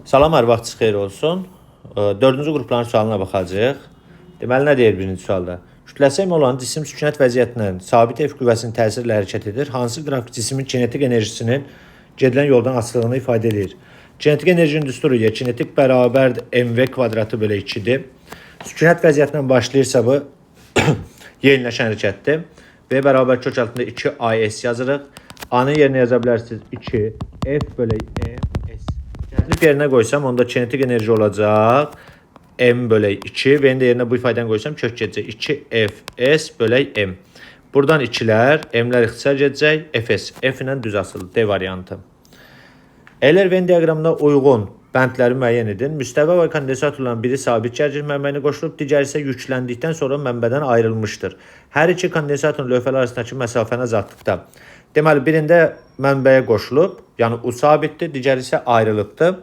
Salam, hər vaxtınız xeyir olsun. Dördüncü qrupların sualına baxacağıq. Deməli, nə deyir birinci sualda? Kütləsi m olan cisim sükunət vəziyyətindən sabit F qüvvəsinin təsirlə hərəkət edir. Hansı qrafik cismin kinetik enerjisinin gedilən yoldan asılılığını ifadə edir? Kinetik enerjinin düsturu ya kinetik bərabərdir mv kvadratı bölü 2-dir. Sükunət vəziyyətindən başlayırsa bu yeniləşən hərəkətdir. V bərabər kök altında 2AS yazırıq. A-nın yerinə yaza bilərsiniz 2F bölü MS. Gətirib yerinə qoysam, onda kinetik enerji olacaq M bölü 2. V-nin də yerinə bu ifadəni qoysam, kök gedəcək 2FS bölü M. Buradan 2-lər, M-lər ixtisar gedəcək, FS. F ilə düz asılı, D variantı. Əgər Venn diaqramına uyğun bəndləri müəyyən edin. Müstəvi və kondensatorların biri sabit gərginlik mənbəyinə qoşulub, digəri isə yükləndikdən sonra mənbədən ayrılmışdır. Hər iki kondensatorun lövhələr arasındakı məsafəni azaltdıqda. Deməli, birində mənbəyə qoşulub, yəni U sabitdir, digəri isə ayrılıbdır.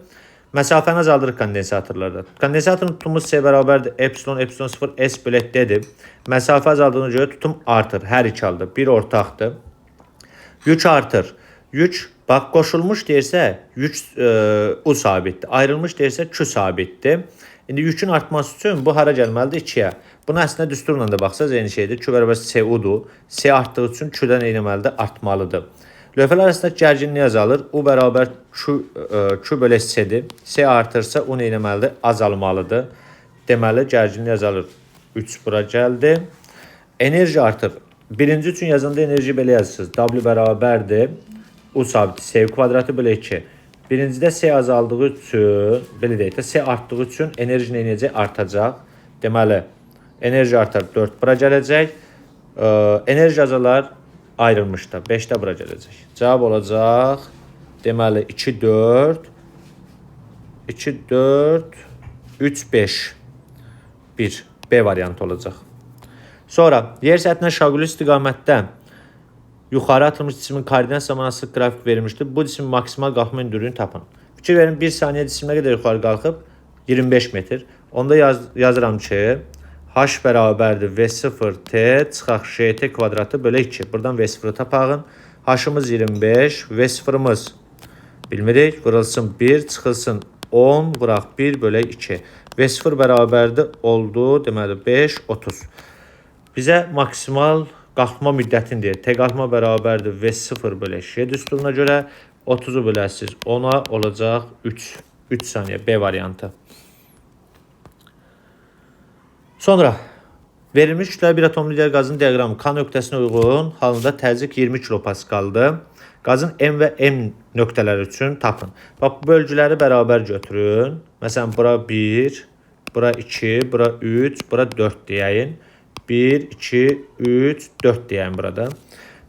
Məsafəni azaldırıq kondensatorlarda. Kondensatorun tutumu C bərabərdir, epsilon 0 S bölü D-dir. Məsafə azaldığına görə tutum artır, hər iki halda. Bir ortaqdır. Yük artır. Yük, bax, qoşulmuş deyirsə, yük U sabitdir. Ayrılmış deyirsə, Q sabitdir. İndi yükün artması üçün bu hara gəlməlidir? 2-yə. Buna əslində düsturla da baxsaz, eyni şeydir. Q bərabər CU-dur. C artdığı üçün Q-dən eyləməlidir, artmalıdır. Lövhələr arasında gərginlik azalır. U bərabər Q bölü C-dir. C artırsa, U eyləməlidir, azalmalıdır. Deməli, gərginlik azalır. 3 bura gəldi. Enerji artır. Birinci üçün yazanda enerji belə yazırsınız. W bərabərdir. U sabit C kvadratı bölü 2. Birincidə C azaldığı üçün, belə deyək də, C artdığı üçün enerji neyəcək? Artacaq. Deməli, enerji artar 4 bura gələcək. Enerji azalar ayrılmışdır. 5-də bura gələcək. Cavab olacaq. Deməli, 2, 4, 2, 4, 3, 5, 1. B variantı olacaq. Sonra, yer səthinə şaquli istiqamətdə yuxarı atılmış cismin koordinat zamanası qrafik verilmişdir. Bu cismin maksimal qalxma hündürlüyünü tapın. Fikir verin, 1 saniyə cisim nə qədər yuxarı qalxıb? 25 metr. Onda yazıram ki, H bərabərdir V0T çıxaq JT kvadratı bölü 2. Buradan V0'ı tapağın. H-ımız 25, V0'ımız bilmirik. Vurulsun 1, çıxılsın 10, vuraq 1 bölü 2. V0 bərabərdir oldu, deməli 5, 30. Bizə maksimal qalxma müddətini deyir. T qalxma bərabərdir V0 bölü 2 düsturuna görə 30'u böləsiz 10'a olacaq 3. 3 saniyə B variantı. Sonra verilmiş kütləli bir atomlu digər qazın diaqramı K nöqtəsinə uyğun halında təzyiq 20 kilopaskaldır. Qazın M və M nöqtələri üçün tapın. Bax, bu bölgüləri bərabər götürün. Məsələn, bura 1, bura 2, bura 3, bura 4 deyəyin. 1, 2, 3, 4 deyəyim burada.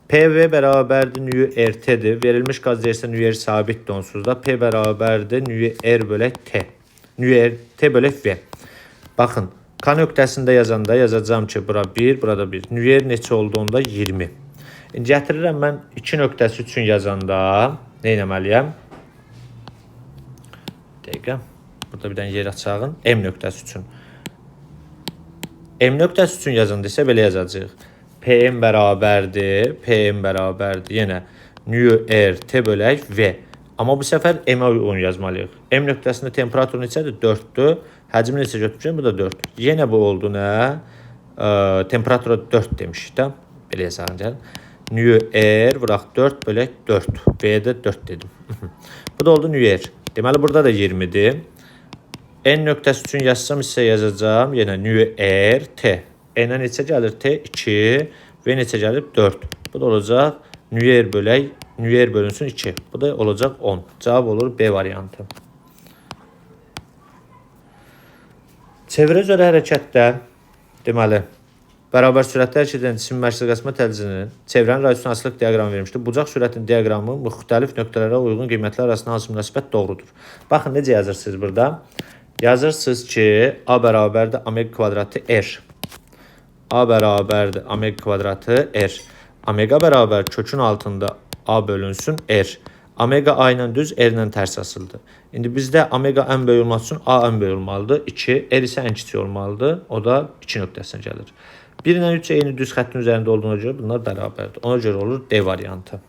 PV bərabərdir nü RT-dir. Verilmiş qaz deyirsə nü R sabitdir onsuzda. P bərabərdir nü R bölü T. Nü RT bölü V. Baxın, K nöqtəsində yazanda yazacağım ki, bura 1, burada 1. Nü R neçə olduğunda 20. Gətirirəm mən 2 nöqtəsi üçün yazanda nə etməliyəm? Dəqiqə. Burada bir dənə yer açağın. M nöqtəsi üçün. M nöqtəsi üçün yazanda isə belə yazacağıq. PM bərabərdir, yenə nü R T bölək V. Amma bu səfər M-ə uyğun yazmalıyıq. M nöqtəsində temperatur neçədir? 4-dür. Həcmi neçə götürmüşəm? Bu da 4. Yenə bu oldu nə? Temperatura 4 demişik də. Belə yazalım gəl. Nü R vuraq 4 bölək 4. V-də 4 dedim. Bu da oldu nü R. Deməli, burada da 20-dir. N nöqtəsi üçün yazsam isə yazacağım. Yenə nü R T. N-ə neçə gəlir? T 2. V neçə gəlib? 4. Bu da olacaq nü R bölək. Nü R bölünsün 2. Bu da olacaq 10. Cavab olur B variantı. Çevrə üzrə hərəkətdə deməli, bərabər sürətlə hərəkət edən cisim mərkəzi qasma təlcinin çevrənin radiusuna asılıq diaqramı vermişdir. Bucaq sürətinin diaqramı müxtəlif nöqtələrə uyğun qiymətlər arasında hansı münasibət doğrudur? Baxın, necə yazırsınız burada? Yazırsınız ki, A bərabərdir omega kvadratı R. A bərabərdir omega kvadratı R. Omega bərabər kökün altında A bölünsün R. Omega A ilə düz, R ilə tərs asıldı. İndi bizdə omega ən böyük olması üçün A ən böyük olmalıdır. 2, R isə ən kiçik olmalıdır. O da 2 nöqtəsinə gəlir. 1 ilə 3 eyni düz xəttin üzərində olduğuna görə bunlar bərabərdir. Ona görə olur D variantı.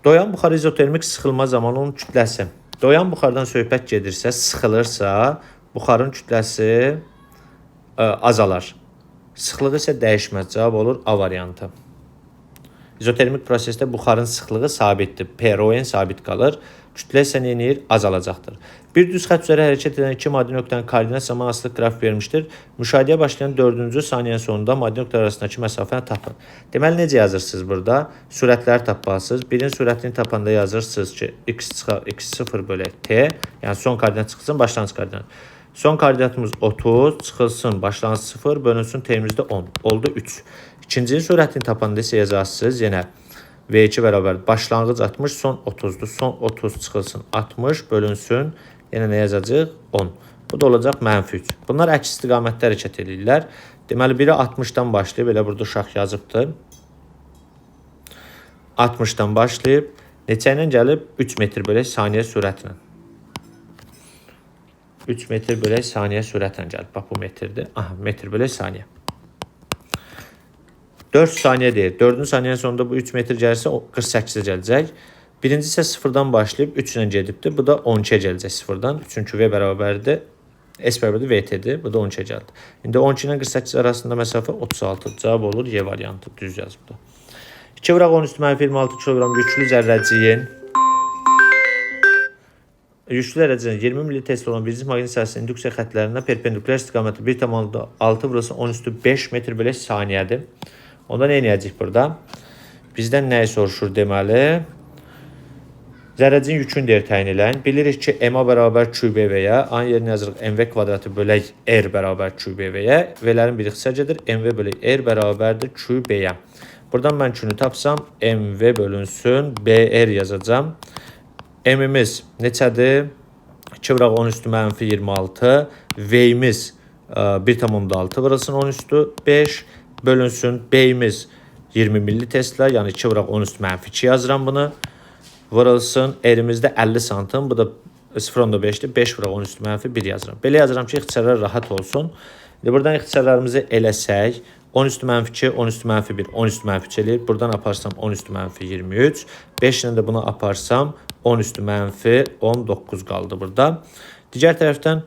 Doyan buxar izotermik sıxılma zamanı onun kütləsi. Doyan buxardan söhbət gedirsə, sıxılırsa, buxarın kütləsi azalar. Sıxlığı isə dəyişməz. Cavab olur A variantı. İzotermik prosesdə buxarın sıxlığı sabitdir. P-Rho sabit qalır. Kütlə isə nə edir? Azalacaqdır. Bir düz xətt üzəri hərəkət edən iki maddi nöqtənin koordinat zaman asılıq qrafik vermişdir. Müşahidəyə başlayan 4-cü saniyənin sonunda maddi nöqtələr arasındakı məsafəni tapın. Deməli, necə yazırsınız burada? Sürətləri tapmalısınız. Birin sürətini tapanda yazırsınız ki, x0 bölək t, yəni son koordinat çıxsın, başlanğıc koordinat. Son koordinatımız 30, çıxılsın, başlanğıc 0, bölünsün, t-imizdə 10. Oldu 3. İkincinin sürətini tapanda isə yazarsınız, yenə V2 bərabər başlanğıc 60, son 30'dur. Son 30 çıxılsın 60, bölünsün. Yenə nə yazacaq? 10. Bu da olacaq -3. Bunlar əks istiqamətdə hərəkət edirlər. Deməli, biri 60-dan başlayıb, elə burada uşaq yazıbdır. 60-dan başlayıb, neçə ilə gəlib? 3 metr bölək saniyə sürətlə. 3 metr bölək saniyə sürətlə gəlib. Bax, bu metrdir. Aha, metr bölək saniyə. 4 saniyə deyir. 4-cü saniyənin sonunda bu 3 metr gəlirsə 48-ə gələcək. Birinci isə 0-dan başlayıb 3 ilə gedibdir. Bu da 12-yə gələcək 0-dan. Çünki V bərabərdir. S bərabərdir VT-dir. Bu da 12-yə gəldi. İndi 12 ilə 48 arasında məsafə 36. Cavab olur Y variantı. Düz yazıbdır. 2 vuraq 10 üstü mənfi 26 kiloqram yüklü zərrəciyin 20 milli Tesla olan birinci maqnit sahəsinin induksiya xəttlərindən perpendikulyar istiqaməti 1,6 vurulsun 10 üstü 5 metr bölək saniyədir. Onda nə edəcəyik burada? Bizdən nəyi soruşur deməli? Zərrəcin yükün deyir təyin eləyin. Bilirik ki, M-a bərabər QBV-yə, A-nın yerinə yazırıq MV kvadratı bölək R bərabər QBV-yə. V-lərin biri xısacədir. MV bölək R bərabərdir QB-yə. Buradan mən Q-nü tapsam, MV bölünsün, BR yazacam. M-imiz neçədir? 2 vuraq 10 üstü mənfi 26. V-imiz 1,6 vurulsun 10 üstü 5. Bölünsün. B-imiz 20 milli Tesla, yəni 2 vuraq 10 üstü mənfi 2 yazıram bunu. Vurulsun. R-imizdə 50 santim. Bu da 0,5'dir. 5 vuraq 10 üstü mənfi 1 yazıram. Belə yazıram ki, ixtisarlar rahat olsun. Buradan ixtisarlarımızı eləsək, 10 üstü mənfi 2, 10 üstü mənfi 1, 10 üstü mənfi 2 eləyir. Buradan aparsam 10 üstü mənfi 23. 5 ilə də bunu aparsam 10 üstü mənfi 19 qaldı burada. Digər tərəfdən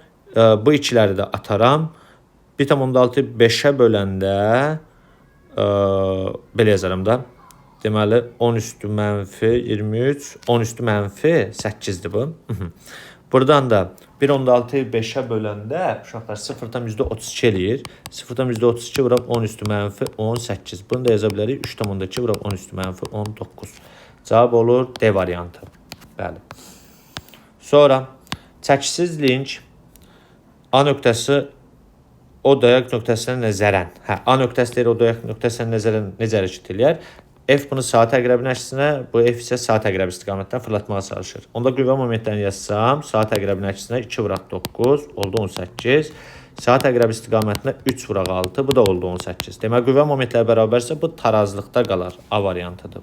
bu ikiləri də ataram. 1,6 5'ə böləndə belə yazaram da. Deməli 10 üstü mənfi 23, 10 üstü mənfi 8'dir bu. Buradan da 1,6'yı 5'ə böləndə uşaqlar 0,32 eləyir. 0,32 vuraq 10 üstü mənfi 18. Bunu da yaza bilərik. 3,2 vuraq 10 üstü mənfi 19. Cavab olur D variantı. Bəli. Sonra çəkisiz link A nöqtəsi o dayaq nöqtəsinə nəzərən. A nöqtəsi o dayaq nöqtəsinə nəzərən necə hərəkət eləyər? F bunu saat əqrəbinin əksinə, bu F isə saat əqrəbi istiqamətdən fırlatmağa çalışır. Onda qüvvə momentlərini yazsam, saat əqrəbinin əksinə 2 vuraq 9, oldu 18. Saat əqrəbi istiqamətinə 3 vuraq 6, bu da oldu 18. Demək, qüvvə momentləri bərabərsə, bu tarazlıqda qalar. A variantıdır.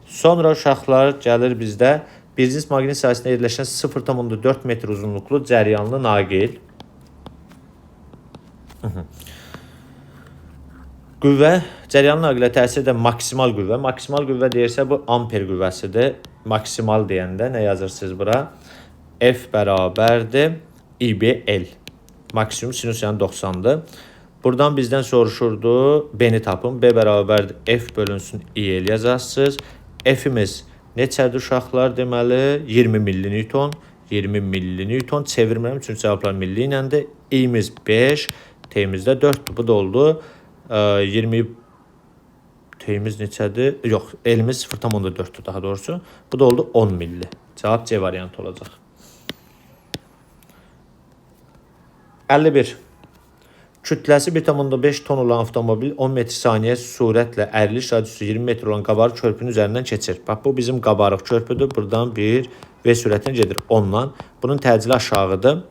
Sonra uşaqlar gəlir bizdə birinci maqnit sahəsində yerləşən 0,4 metr uzunluqlu cəryanlı naqil. Qüvvə, cəryanlı naqilə təsir edən maksimal qüvvə. Maksimal qüvvə deyirsə, bu amper qüvvəsidir. Maksimal deyəndə nə yazırsınız bura? F bərabərdir IBL. Maksimum sinus yəni 90'dır. Buradan bizdən soruşurdu, B-ni tapın. B bərabərdir F bölünsün IL yazarsınız. F-imiz neçədir uşaqlar deməli? 20 milli-newton. 20 milli-newton. Çevirməm üçün cavablar milli iləndir. I-imiz 5, T-imizdə 4'dür. Bu da oldu. 20 T'imiz neçədir? Yox, elimiz 0,4'dür daha doğrusu. Bu da oldu 10 milli. Cavab C variantı olacaq. 51. Kütləsi 1,5 ton olan avtomobil 10 metr saniyə sürətlə əriliş radiusu 20 metr olan qabarıq körpünün üzərindən keçir. Bax, bu bizim qabarıq körpüdür. Buradan bir V sürətlə gedir 10'la. Bunun təcili aşağıdır.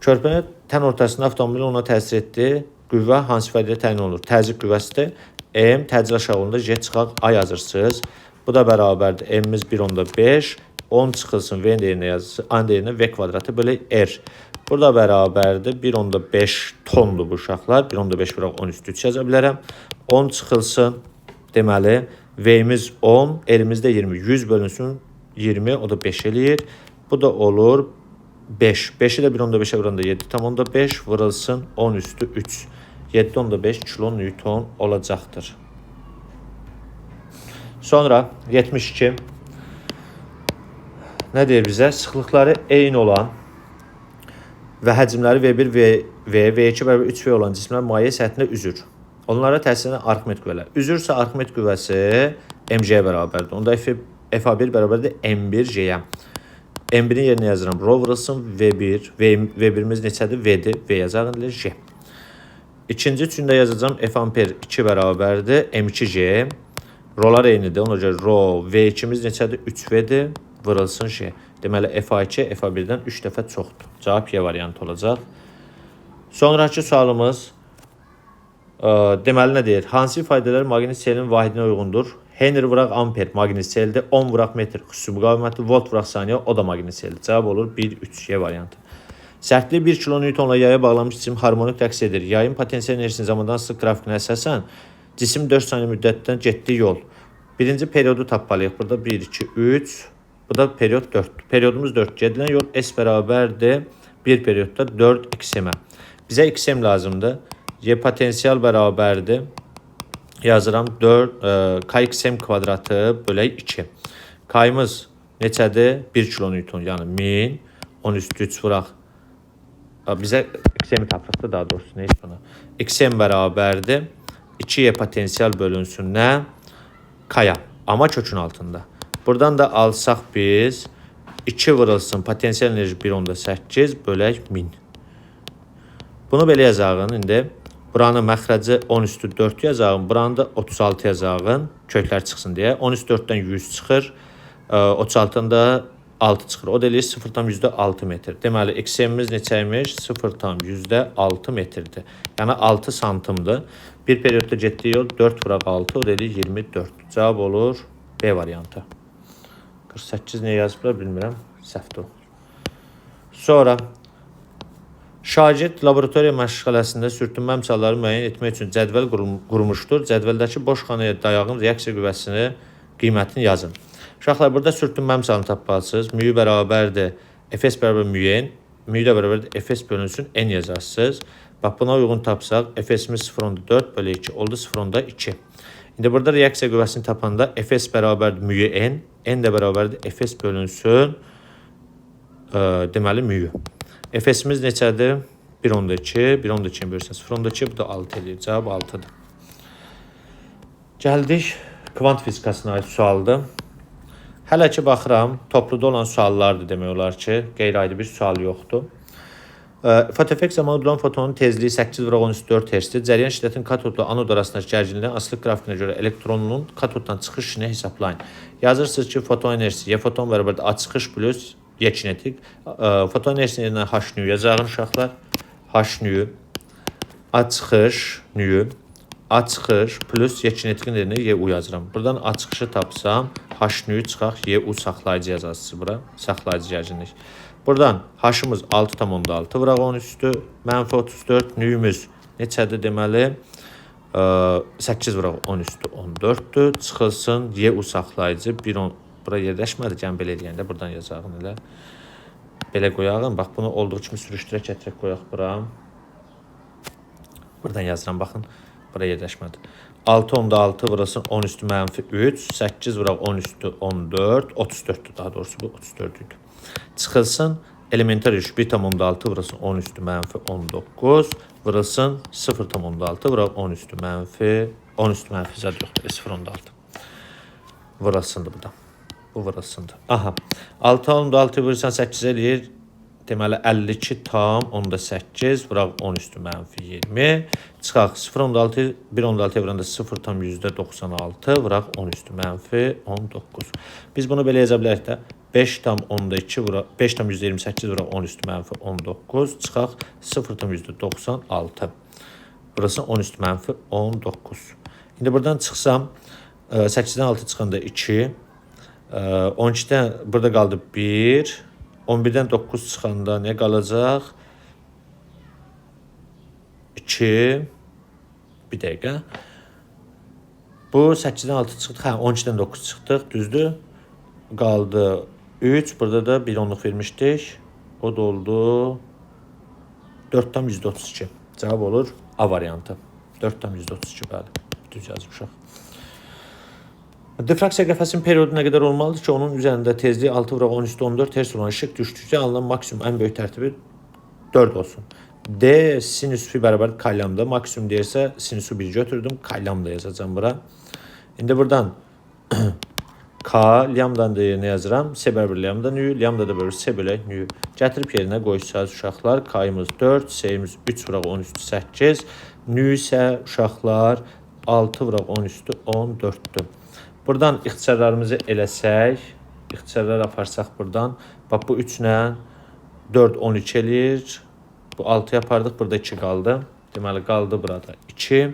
Körpünün tən ortasında avtomobil ona təsir etdi. Qüvvə hansı ifadədə təyin olunur? Təzyiq qüvvəsidir. M təcil aşağı olunda J çıxaq A yazırsınız. Bu da bərabərdir. M-imiz 1,5. 10 çıxılsın V deyinə yazırsınız. A deyinə V kvadratı bölək R. Burada bərabərdir. 1,5 tondur bu uşaqlar. 1,5 vuraq 10 üstü 3 yaza bilərəm. 10 çıxılsın. Deməli V'miz 10, L'miz də 20. 100 bölünsün 20, o da 5 eləyir. Bu da olur 5. 5'i de 1 onda 5'e vuranda 7,5 vurulsun 10 üstü 3. 7,5 kilonewton olacaqdır. Sonra 72. Nə deyir bizə? Sıxlıqları eyni olan və həcmləri V1, V2 bərabər 3V olan cismlər maye səthində üzür. Onlara təsir edən Arximed qüvvələr. Üzürsə Arximed qüvvəsi mg-yə bərabərdir. Onda F1 bərabərdir m1g-yə. M1'in yerinə yazıram. Rho vurulsun V1. V1'miz neçədir? V-dir. V yazaq edilir J. İkinci üçün də yazacağım F amper 2 bərabərdir. M2G. Rholar eynidir. Ona görə rho V2'miz neçədir? 3V'dir. Vurulsun J. Deməli FA2 FA1'dən 3 dəfə çoxdur. Cavab Y variantı olacaq. Sonraki sualımız deməli nə deyir? Hansı ifadələr maqnit selin vahidinə uyğundur? Henry vuraq amper maqnit seldir. 10 vuraq metr xüsusi müqaviməti. Volt vuraq saniyə o da maqnit seldir. Cavab olur 1-3 Y variantı. Sərtliyi 1 kilonewtonla yaya bağlanmış cisim harmonik rəqs edir. Yayın potensial enerjisinin zamandan sıx qrafikinə əsasən cisim 4 saniyə müddətdən getdiyi yol. Birinci periodu tapmalıyıq. Burada 1, 2, 3. Bu da period 4. Periodumuz 4. Gedilən yol S bərabərdir. Bir periodda 4 xm. Bizə xm lazımdır. Y potensial bərabərdir. Yazıram 4 kxm kvadratı bölək 2. K'ımız neçədir? 1 kilonewton, yəni 1000. 10 üstü 3 vuraq. Bizə xm tapırıq daha doğrusu. Neyse buna. Xm bərabərdir. 2y potensial bölünsün nə? K'ya. Amma kökün altında. Buradan da alsaq biz 2 vurulsun potensial enerji 1,8 bölək 1000. Bunu belə yazağın. İndi buranın məxrəci 10 üstü 4 yazağın. Buranı da 36 yazağın. Köklər çıxsın deyə. 10 üstü 4'dən 100 çıxır. 36'dan da 6 çıxır. O da eləyir 0,6 metr. Deməli xm'imiz neçəymiş? 0,6 metrdir. Yəni 6 santimdir. Bir periodda getdiyi yol 4 vuraq 6. O da eləyir 24. Cavab olur B variantı. 48 nə yazıblar bilmirəm. Səhvdir o. Sonra şagird laboratoriya məşğələsində sürtünmə əmsalları müəyyən etmək üçün cədvəl qurmuşdur. Cədvəldəki boş xanaya dayağın reaksiya qüvvəsini qiymətini yazın. Uşaqlar burada sürtünmə əmsalını tapmalısınız. Müyü bərabərdir. Fs bərabər müyən. Müyü də bərabərdir. Fs bölünsün n yazarsınız. Bax buna uyğun tapsaq Fs'imiz 0,4 bölü 2 oldu 0,2. İndi burada reaksiya qüvvəsini tapanda Fs bərabərdir müyü n. N də bərabərdir Fs bölünsün deməli müyü. Fs'imiz neçədir? 1,2. 1,2 bölürsən 0,2. Bu da 6 edir. Cavab 6'dır. Gəldik kvant fizikasına aid sualdır. Hələ ki baxıram, topluda olan suallardır demək olar ki, qeyri-adi bir sual yoxdur. Fotoeffekt zamanı duran fotonun tezliyi 8,14 Hz-dir. Cəryan şiddətin katodla anod arasındakı gərginliyin asılıq qrafikinə görə elektronun katoddan çıxış işini hesablayın. Yazırsınız ki, foton enerjisi Y foton bərabərdir A çıxış plus Y kinetik. Foton enerjisinin yerinə H nü yazarım uşaqlar. H nü A çıxış nü A çıxış plus Y kinetikin yerinə Y u yazıram. Buradan A çıxışı tapsam H nü çıxaq Y u saxlayıcı yazasınız bura. Saxlayıcı gərginlik. Buradan H-ımız 6,6 vuraq 10 üstü. Mənfi 34 nüyümüz neçədir deməli? 8 vuraq 10 üstü 14'dür. Çıxılsın Y u saxlayıcı 1,10. Bura yerləşmədi. Gəlin belə eləyəndə buradan yazağın elə. Belə qoyağın. Bax bunu olduğu kimi sürüşdürək gətirək qoyaq bura. Buradan yazıram baxın. Bura yerləşmədi. 6,6 vurasın 10 üstü mənfi 3. 8 vuraq 10 üstü 14. 34'dür daha doğrusu bu 34'dür. Çıxılsın elementar yük 1,6 vurasın 10 üstü mənfi 19. Vurasın 0,6 vuraq 10 üstü mənfi 10 üstü mənfi zəd yoxdur. 0,6. Vurasındır bu da. Bu vurasındır. Aha. 6,6 vurursan 8 eləyir. Deməli 52 tam 10,8 vuraq 10 üstü mənfi 20. Çıxaq 0,6 1,6 vuranda 0,96 vuraq 10 üstü mənfi 19. Biz bunu belə yaza bilərik də 5,2 vuraq 5,28 vuraq 10 üstü mənfi 19. Çıxaq 0,96. Burası 10 üstü mənfi 19. İndi buradan çıxsam 8'dən 6 çıxanda 2. 12'dən burada qaldı 1. 11'dən 9 çıxanda nə qalacaq? 2. Bir dəqiqə. Bu 8-dən 6 çıxdı. Hə, 12-dən 9 çıxdıq, düzdür? Qaldı 3. Burada da 1 onluq vermişdik. O da oldu 4,32. Cavab olur A variantı. 4,32 bəli. Düz yazmışıq. Diffraksiya qəfəsinin periodu nə qədər olmalıdır ki, onun üzərində tezliyi 6/10^14 Hz olan işıq düşdükcə alınan maksimum ən böyük tərtibi 4 olsun. D sinüs fi bərabər kalyamda. Maksimum deyirsə sinusu 1 götürdüm. Kalyam da yazacağım bura. İndi buradan K lambdanın da yerinə yazıram. S bərabər lambda nü, lambda da bölür S bölək nü. Gətirib yerinə qoyacağız uşaqlar. K-ımız 4, S-imiz 3/10^8. Nü isə uşaqlar 6/10^14-dür. Buradan ixtisarlarımızı eləsək, ixtisarlar aparsaq buradan. Bax bu 3 ilə 4 12 eləyir. Bu 6 yapardıq, burada 2 qaldı. Deməli qaldı burada 2.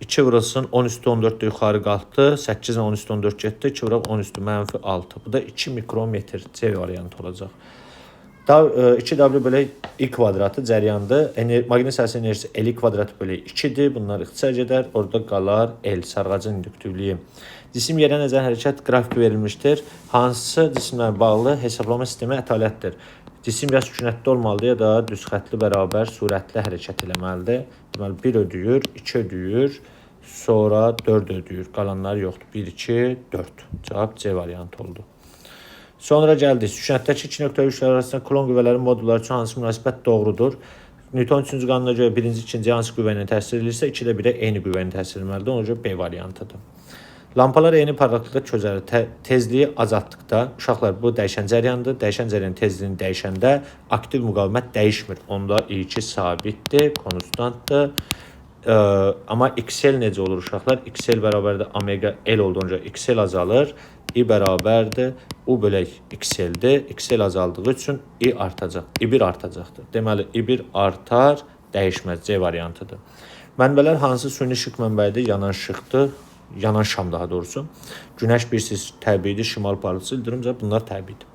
2 vurulsun 10^14 yuxarı qalxdı. 8 ilə 10^14 getdi. 2 vuraq 10^-6. Bu da 2 mikrometr C variantı olacaq. 2W bölək I kvadratı cəryandır. Maqnit sahəsinin enerjisi L kvadratı bölək 2-dir. Bunlar ixtisar edər. Orada qalar L sarğacın indüktivliyi. Cisim yerə nəzər hərəkət qrafiki verilmişdir. Hansı cisimlə bağlı hesablama sistemi ətalətdir? Cisim ya sükunətli olmalıdır ya da düz xətli bərabər sürətli hərəkət eləməlidir. Deməli 1 ödəyir, 2 ödəyir, sonra 4 ödəyir. Qalanlar yoxdur. 1, 2, 4. Cavab C variantı oldu. Sonra gəldik. Sükunətdəki 2 nöqtəli üçlər arasında Coulomb qüvvələrin modulları üçün hansı münasibət doğrudur? Newton 3-cü qanuna görə birinci, ikinci hansı qüvvə ilə təsir edilirsə, 2 də 1-ə eyni qüvvə ilə təsir edilməlidir. Ona görə B variantıdır. Lampalar eyni parlaqlıqda çözəlir. Tezliyi azaltdıqda, uşaqlar bu dəyişən cəryandır. Dəyişən cəryanın tezliyini dəyişəndə aktiv müqavimət dəyişmir. Onda I2 sabitdir, konstantdır. Amma XL necə olur uşaqlar? XL bərabərdir omega L olduğunca XL azalır. I bərabərdir U bölək XL-dir. XL azaldığı üçün I artacaq. I1 artacaqdır. Deməli I1 artar, dəyişməz C variantıdır. Mənbələr hansı süni işıq mənbəyidir? Yanan işıqdır. Yanan şam daha doğrusu. Günəş birsiz təbiidir, şimal parlatıcı ildırımca bunlar təbiidir.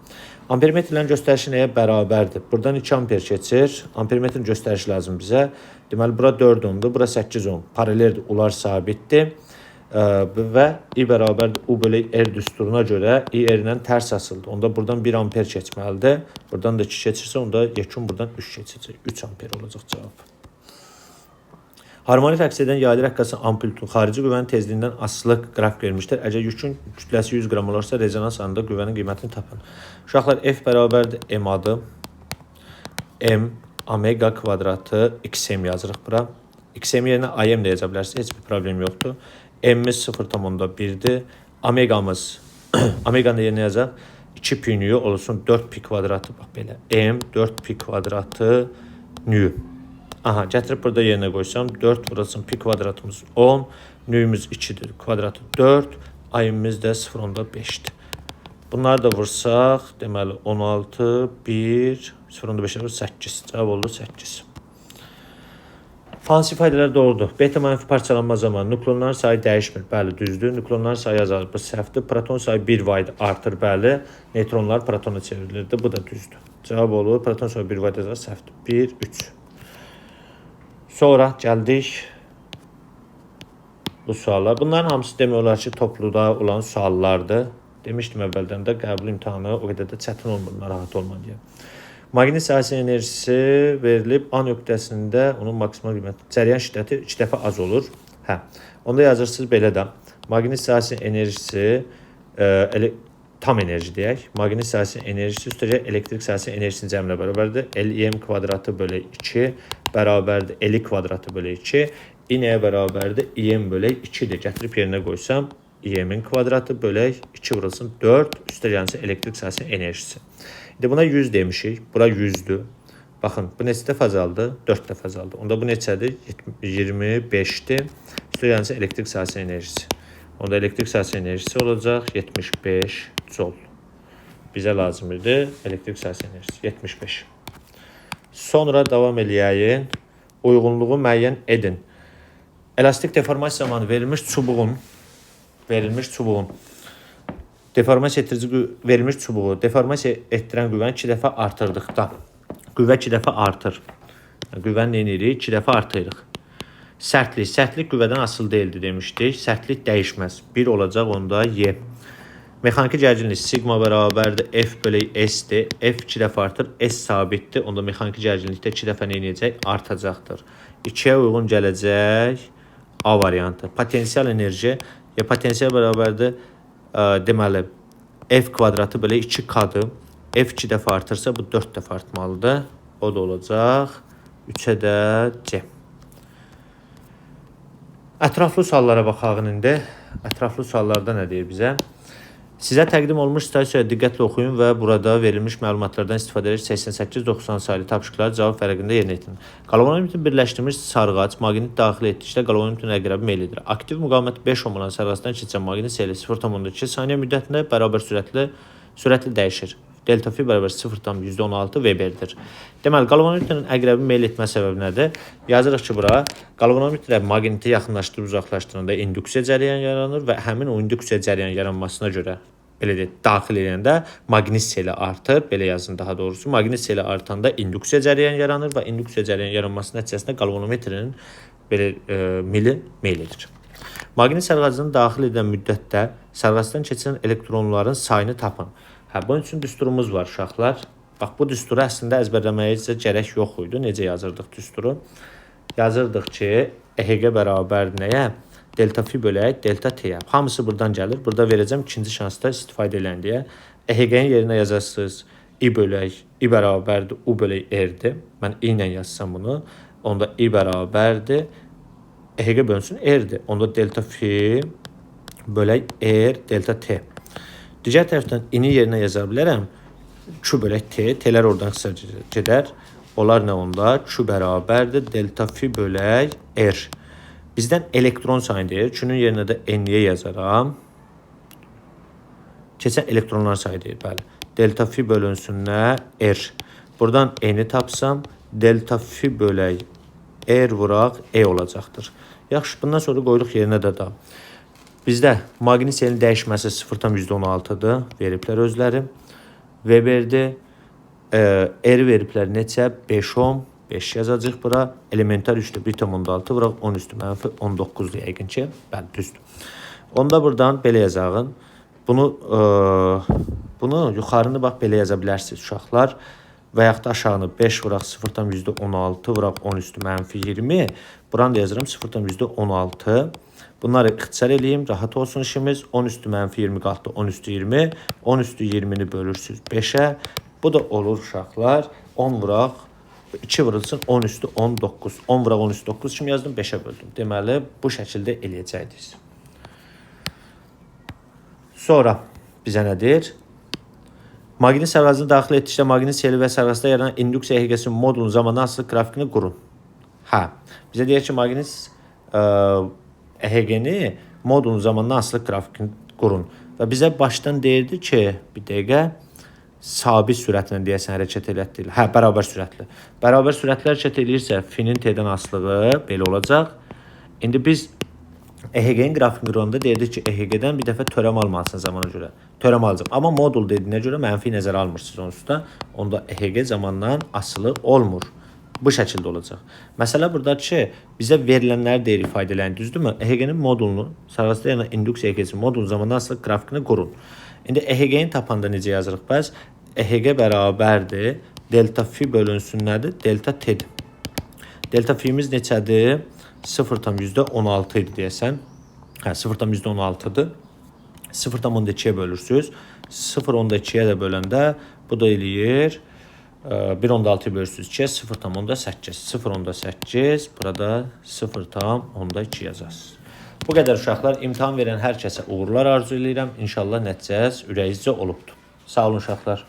Ampermetrlərin göstərişi nəyə bərabərdir? Buradan 2 amper keçir. Ampermetrin göstərişi lazım bizə. Deməli bura 4 ohmdur, bura 8 ohm. Paraleldir, ular sabitdir. Və I bərabərdir U bölək R düsturuna görə I R-lə tərs asıldı. Onda buradan 1 amper keçməlidir. Buradan da 2 keçirsə, onda yekun buradan 3 keçəcək. 3 amper olacaq cavab. Harmonik əks edən yaylı rəqqasının amplitudun xarici qüvvənin tezliyindən asılı qrafik vermişdir. Əgər yükün kütləsi 100 qram olarsa, rezonans anında qüvvənin qiymətini tapın. Uşaqlar F bərabərdir M adı. M omega kvadratı XM yazırıq bura. XM yerinə IM də yaza bilərsiniz, heç bir problem yoxdur. M'imiz 0,1-dir. Omegamız, omeganın yerinə yazaq. 2 pi nü olsun 4 pi kvadratı, bax belə. M 4 pi kvadratı nü. Aha, gətirib burada yerinə qoysam 4 vurulsun pi kvadratımız 10, nüyümüz 2-dir, kvadratı 4, ayımız da 0,5-dir. Bunları da vursaq, deməli 16, 1, 0,5 8, cavab oldu 8. Hansı ifadələr doğrudur? Beta mənfi parçalanma zamanı nukleonların sayı dəyişmir. Bəli, düzdür. Nukleonların sayı azalır. Bu səhvdir. Proton sayı 1 vaydı artır. Bəli. Neutronlar protona çevrilirdi. Bu da düzdür. Cavab olur. Proton sayı 1 vaydı azalır. Səhvdir. 1, 3. Sonra gəldik bu suallar. Bunların hamısı demək olar ki, topluda olan suallardır. Demişdim əvvəldən də qəbul imtahanı o qədər də çətin olmur, narahat olma deyə. Maqnit sahəsinin enerjisi verilib A nöqtəsində onun maksimal qiyməti, cəryan şiddəti 2 dəfə az olur. Hə. Onda yazırsınız belə də. Maqnit sahəsinin enerjisi tam enerji deyək. Maqnit sahəsinin enerjisi üstəcə elektrik sahəsinin enerjisinin cəmrinə bərabərdir. L-M kvadratı bölək 2 bərabərdir. L kvadratı bölək 2. I nəyə bərabərdir? I-M bölək 2-dir. Gətirib yerinə qoysam, I-M-in kvadratı bölək 2 vurulsun 4. Üstəcə elektrik sahəsinin enerjisi. İndi buna 100 demişik. Bura 100'dür. Baxın, bu neçə dəfə azaldı? 4 dəfə azaldı. Onda bu neçədir? 25'dir. Üstəcə elektrik sahəsinin enerjisi. Onda elektrik sahəsinin enerjisi olacaq 75 joule. Bizə lazım idi elektrik sahəsinin enerjisi 75. Sonra davam eləyəyin. Uyğunluğu müəyyən edin. Elastik deformasiya zamanı verilmiş çubuğun deformasiya etdirən qüvvəni 2 dəfə artırdıqda qüvvə 2 dəfə artır. Qüvvəni nə edirik? 2 dəfə artırırıq. Sərtlik qüvvədən asılı deyildi demişdik. Sərtlik dəyişməz. 1 olacaq onda Y. Mexaniki gərginlik sigma bərabərdir F bölü S-dir. F 2 dəfə artır, S sabitdir. Onda mexaniki gərginlikdə 2 dəfə nə edəcək? Artacaqdır. 2-yə uyğun gələcək A variantı. Potensial enerji ya potensial bərabərdir deməli F kvadratı bölü 2K-dır. F 2 dəfə artırsa bu 4 dəfə artmalıdır. O da olacaq 3-ə də C. Ətraflı suallara baxaq indi. Ətraflı suallarda nə deyir bizə? Sizə təqdim olmuş statisiyaya diqqətlə oxuyun və burada verilmiş məlumatlardan istifadə edərək 88-90 sayılı tapşırıqları cavab fərəqində yerinə yetirin. Qalvanometrin birləşdirilmiş sarğac maqnit daxil etdikdə qalvanometrin əqrəbi meyl edir. Aktiv müqavimət 5 ohm olan sarğacdan keçən maqnit seyri 0,2 saniyə müddətində bərabər sürətlə dəyişir. Delta fi bərabər 0,16 Weber'dir. Deməli, qalvanometrin əqrəbi meyl etmə səbəbi nədir? Yazırıq ki, bura qalvanometrə maqniti yaxınlaşdırıb uzaqlaşdıranda induksiya cərəyanı yaranır və həmin o induksiya cərəyanı yaranmasına görə belə deyək, daxil edəndə maqnit seli artır, belə yazın daha doğrusu. Maqnit seli artanda induksiya cərəyanı yaranır və induksiya cərəyanı yaranması nəticəsində qalvanometrin belə mili meyl edir. Maqnit sarğacını daxil edən müddətdə sarğacdan keçən elektronların sayını tapın. Bunun üçün düsturumuz var uşaqlar. Bax, bu düsturu əslində əzbərləməyə isə gərək yox idi. Necə yazırdıq düsturu? Yazırdıq ki, EHG bərabər nəyə? Delta fi bölək delta t-yə. Hamısı buradan gəlir. Burada verəcəm ikinci şansda istifadə edin deyə. EHG-nin yerinə yazarsınız. I bölək, I bərabərdir, U bölək R-dir. Mən I ilə yazsam bunu. Onda I bərabərdir. EHG bölünsün R-dir. Onda delta fi bölək R delta t. Digər tərəfdən I-ni yerinə yaza bilərəm. Q bölək T. T'lər oradan qısa gedər. Onlar nə onda? Q bərabərdir. Delta fi bölək R. Bizdən elektron sayını deyir. Q-nun yerinə də N-yə yazaram. Keçən elektronlar sayı deyir. Bəli. Delta fi bölünsün nə? R. Buradan N-i tapsam, delta fi bölək R vuraq E olacaqdır. Yaxşı, bundan sonra qoyuruq yerinə də da. Bizdə maqnit selinin dəyişməsi 0,16-dır. Veriblər özləri. Weber'dir. R veriblər neçə? 5 ohm. 5 yazacaq bura. Elementar 3-də 1,6 vuraq 10 üstü mənfi 19-dur yəqin ki. Bəli, düzdür. Onda buradan belə yazağın. Bunu yuxarını bax belə yaza bilərsiniz uşaqlar. Və yaxud da aşağını 5 vuraq 0,16 vuraq 10 üstü mənfi 20. Buranı da yazıram 0,16. Bunları ixtisar eləyim, rahat olsun işimiz. 10 üstü mənfi 20 qalxdı, 10 üstü 20. 10 üstü 20-ni bölürsünüz 5-ə. Bu da olur uşaqlar. 10 vuraq, 2 vurulsun 10 üstü 19. 10 vuraq 10 üstü 9 kimi yazdım, 5-ə böldüm. Deməli, bu şəkildə eləyəcəkdik. Sonra bizə nə deyir? Maqnit sarğacını daxil etdikdə maqnit seli və sarğacda yaranan induksiya EHG-sinin modulunun zamanı asılı qrafikini qurun. Bizə deyir ki, maqnit EHG-ni modulun zamanına asılı qrafikini qurun. Və bizə başdan deyirdi ki, bir dəqiqə sabit sürətlə deyəsən hərəkət elətdir. Bərabər sürətlə. Bərabər sürətlə hərəkət eləyirsə, f-nin t-dən asılığı belə olacaq. İndi biz EHG-nin qrafikini quranda deyirdik ki, EHG-dən bir dəfə törəm almalısın zamana görə. Törəm alacağım. Amma modul dediyinə görə mənfi nəzərə almırsınız onsuz da. Onda EHG zamandan asılı olmur. Bu şəkildə olacaq. Məsələ burada ki, bizə verilənləri deyir ifadə eləyin, düzdürmü? EHG-nin modulunu, sarğacda yaranan induksiya EHG-sinin modulunun zamandan asılı qrafikini qurun. İndi EHG-ni tapanda necə yazırıq bəs? EHG bərabərdir. Delta fi bölünsün nədir? Delta t-dir. Delta fi'miz neçədir? 0,16 idi deyəsən. 0,16-dır. 0,2-yə bölürsünüz. 0,2-yə də böləndə bu da eləyir 1,6 bölürsünüz 2-yə 0,8. 0,8, burada 0,2 yazasınız. Bu qədər uşaqlar. İmtahan verən hər kəsə uğurlar arzu edirəm. İnşallah nəticəniz ürəyizcə olubdur. Sağ olun uşaqlar.